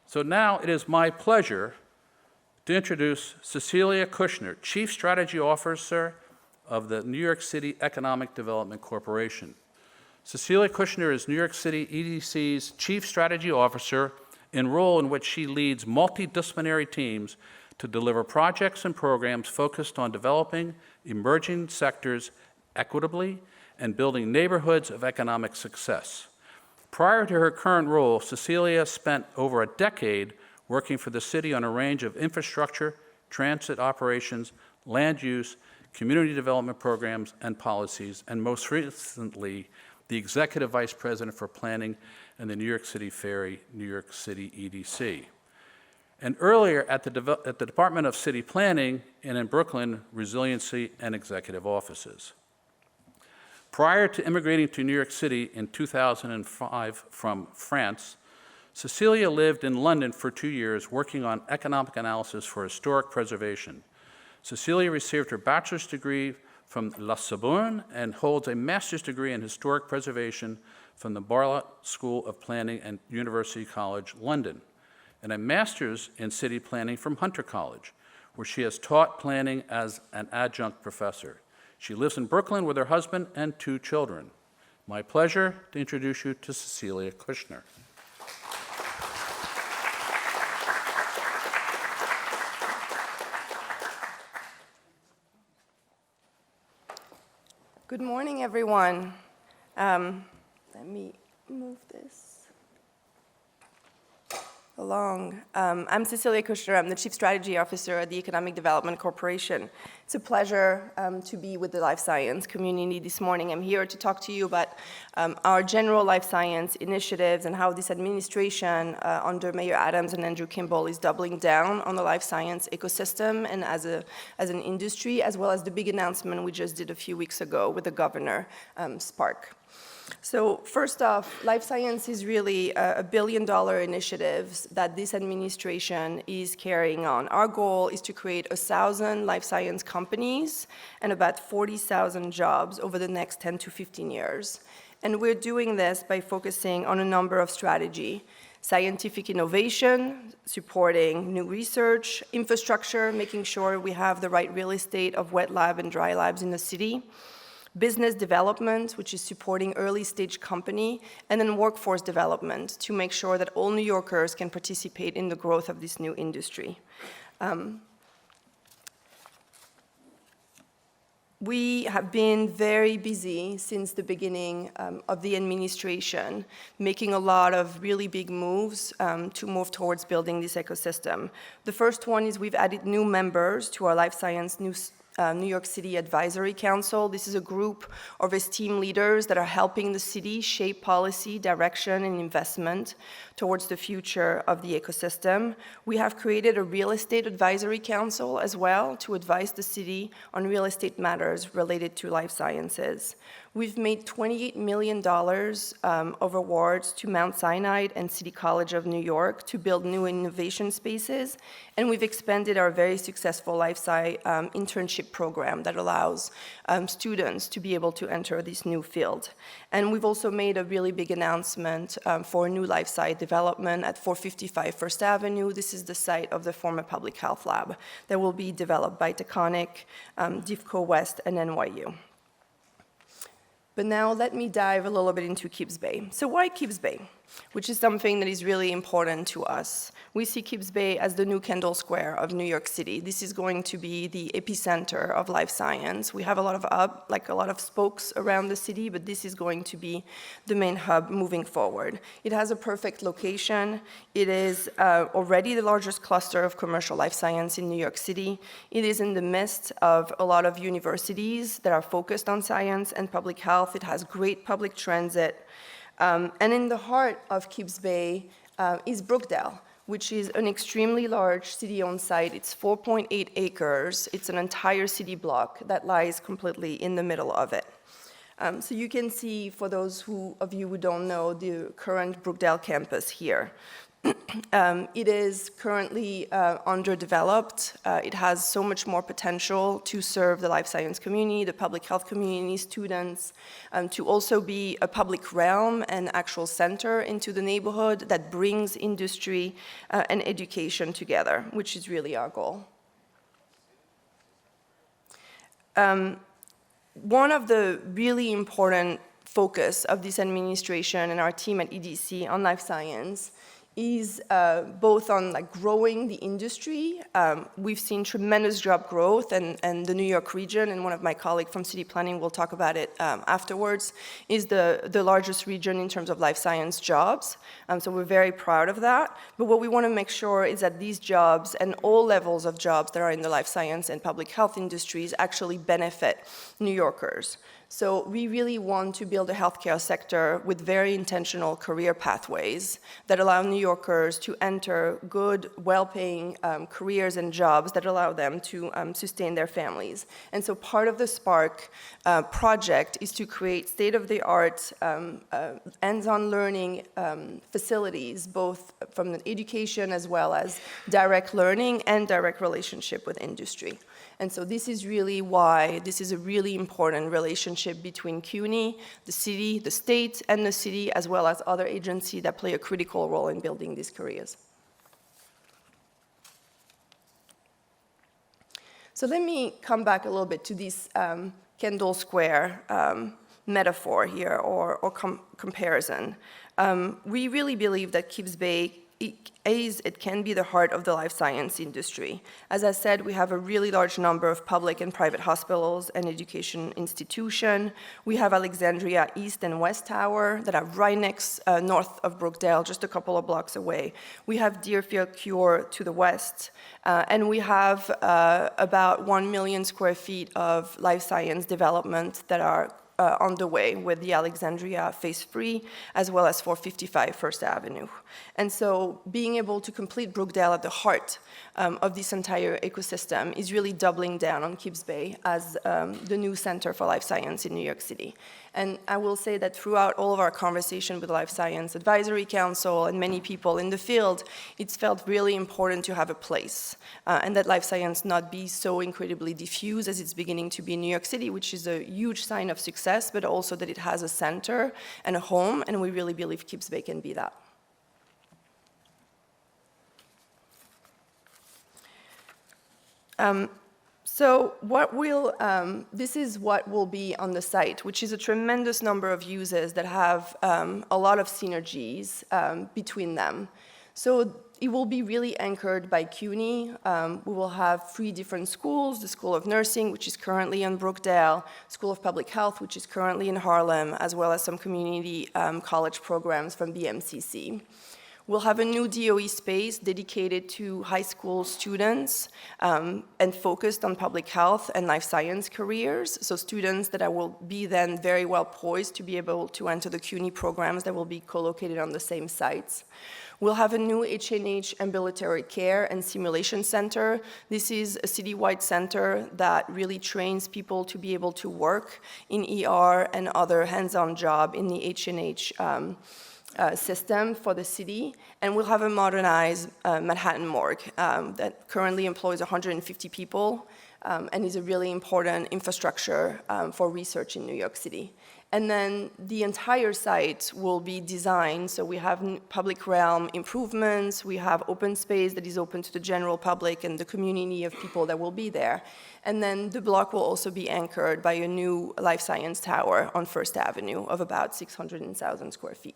So now it is my pleasure to introduce Cecilia Kushner, Chief Strategy Officer of the New York City Economic Development Corporation. Cecilia Kushner is New York City EDC's Chief Strategy Officer, a role in which she leads multidisciplinary teams to deliver projects and programs focused on developing emerging sectors equitably and building neighborhoods of economic success. Prior to her current role, Cecilia spent over a decade working for the city on a range of infrastructure, transit operations, land use, community development programs and policies, and most recently, the Executive Vice President for Planning and the New York City Ferry, New York City EDC. And earlier at the Department of City Planning and in Brooklyn, Resiliency and Executive Offices. Prior to immigrating to New York City in 2005 from France, Cecilia lived in London for 2 years working on economic analysis for historic preservation. Cecilia received her bachelor's degree from La Sorbonne and holds a master's degree in historic preservation from the Bartlett School of Planning and University College, London, and a master's in city planning from Hunter College, where she has taught planning as an adjunct professor. She lives in Brooklyn with her husband and 2 children. My pleasure to introduce you to Cecilia Kushner. Good morning, everyone. Let me move this along. I'm Cecilia Kushner. I'm the Chief Strategy Officer at the Economic Development Corporation. It's a pleasure to be with the life science community this morning. I'm here to talk to you about our general life science initiatives and how this administration under Mayor Adams and Andrew Kimball is doubling down on the life science ecosystem and as an industry, as well as the big announcement we just did a few weeks ago with the governor, SPARC. So first off, life science is really a billion-dollar initiative that this administration is carrying on. Our goal is to create 1,000 life science companies and about 40,000 jobs over the next 10 to 15 years. And we're doing this by focusing on a number of strategies: scientific innovation, supporting new research, infrastructure, making sure we have the right real estate of wet lab and dry labs in the city, business development, which is supporting early stage company, and then workforce development to make sure that all New Yorkers can participate in the growth of this new industry. We have been very busy since the beginning of the administration, making a lot of really big moves to move towards building this ecosystem. The first one is we've added new members to our life science New York City Advisory Council. This is a group of esteemed leaders that are helping the city shape policy, direction, and investment towards the future of the ecosystem. We have created a real estate advisory council as well to advise the city on real estate matters related to life sciences. We've made $28 million of awards to Mount Sinai and City College of New York to build new innovation spaces, and we've expanded our very successful Life Sci internship program that allows students to be able to enter this new field. And we've also made a really big announcement for a new Life Sci development at 455 First Avenue. This is the site of the former public health lab that will be developed by Taconic, DIFCO West, and NYU. But now let me dive a little bit into Kips Bay. So why Kips Bay? Which is something that is really important to us. We see Kips Bay as the new Kendall Square of New York City. This is going to be the epicenter of life science. We have a lot of spokes around the city, but this is going to be the main hub moving forward. It has a perfect location. It is already the largest cluster of commercial life science in New York City. It is in the midst of a lot of universities that are focused on science and public health. It has great public transit. And in the heart of Kips Bay is Brookdale, which is an extremely large city-owned site. It's 4.8 acres. It's an entire city block that lies completely in the middle of it. So you can see, for those of you who don't know, the current Brookdale campus here. It is currently underdeveloped. It has so much more potential to serve the life science community, the public health community, students, to also be a public realm and actual center into the neighborhood that brings industry and education together, which is really our goal. One of the really important focus of this administration and our team at EDC on life science is both on growing the industry. We've seen tremendous job growth, and the New York region, and one of my colleagues from city planning will talk about it afterwards, is the largest region in terms of life science jobs. So we're very proud of that. But what we want to make sure is that these jobs and all levels of jobs that are in the life science and public health industries actually benefit New Yorkers. So we really want to build a healthcare sector with very intentional career pathways that allow New Yorkers to enter good, well-paying careers and jobs that allow them to sustain their families. And so part of the SPARC project is to create state-of-the-art hands-on learning facilities, both from the education as well as direct learning and direct relationship with industry. And so this is really why this is a really important relationship between CUNY, the city, the state, and the city, as well as other agencies that play a critical role in building these careers. So let me come back a little bit to this Kendall Square metaphor here, or comparison. We really believe that Kips Bay it can be the heart of the life science industry. As I said, we have a really large number of public and private hospitals and education institutions. We have Alexandria East and West Tower that are right next north of Brookdale, just a couple of blocks away. We have Deerfield Cure to the west, and we have about 1 million square feet of life science development that are on the way with the Alexandria Phase 3, as well as 455 First Avenue. And so being able to complete Brookdale at the heart of this entire ecosystem is really doubling down on Kips Bay as the new center for life science in New York City. And I will say that throughout all of our conversation with the Life Science Advisory Council and many people in the field, it's felt really important to have a place, and that life science not be so incredibly diffuse as it's beginning to be in New York City, which is a huge sign of success, but also that it has a center and a home, and we really believe Kips Bay can be that. So this is what will be on the site, which is a tremendous number of uses that have a lot of synergies between them. So it will be really anchored by CUNY. We will have 3 different schools: the School of Nursing, which is currently in Brookdale, School of Public Health, which is currently in Harlem, as well as some community college programs from the MCC. We'll have a new DOE space dedicated to high school students and focused on public health and life science careers. So students that will be then very well poised to be able to enter the CUNY programs that will be co-located on the same sites. We'll have a new H&H ambulatory care and simulation center. This is a citywide center that really trains people to be able to work in ER and other hands-on job in the H&H system for the city, and we'll have a modernized Manhattan morgue that currently employs 150 people and is a really important infrastructure for research in New York City. And then the entire site will be designed, so we have public realm improvements, we have open space that is open to the general public and the community of people that will be there. And then the block will also be anchored by a new life science tower on First Avenue of about 600,000 square feet.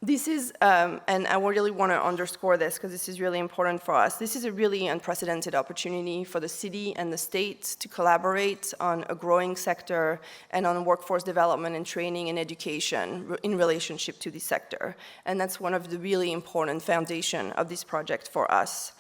This is, and I really want to underscore this because this is really important for us, this is a really unprecedented opportunity for the city and the state to collaborate on a growing sector and on workforce development and training and education in relationship to the sector. And that's one of the really important foundation of this project for us.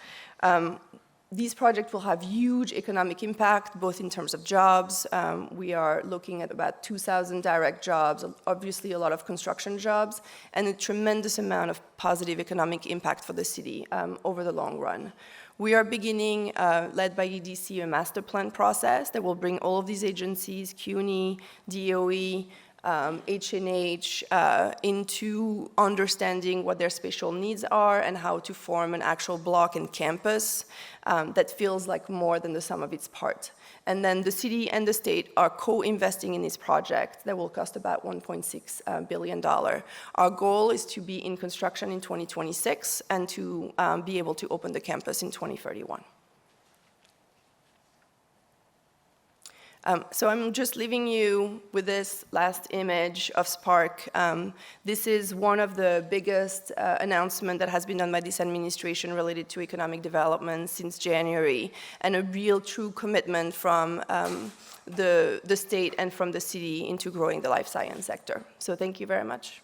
These projects will have huge economic impact, both in terms of jobs. We are looking at about 2,000 direct jobs, obviously a lot of construction jobs, and a tremendous amount of positive economic impact for the city over the long run. We are beginning, led by EDC, a master plan process that will bring all of these agencies, CUNY, DOE, H&H into understanding what their spatial needs are and how to form an actual block and campus that feels like more than the sum of its parts. And then the city and the state are co-investing in this project that will cost about $1.6 billion. Our goal is to be in construction in 2026 and to be able to open the campus in 2031. So I'm just leaving you with this last image of SPARC. This is one of the biggest announcements that has been done by this administration related to economic development since January, and a real true commitment from the state and from the city into growing the life science sector. So thank you very much.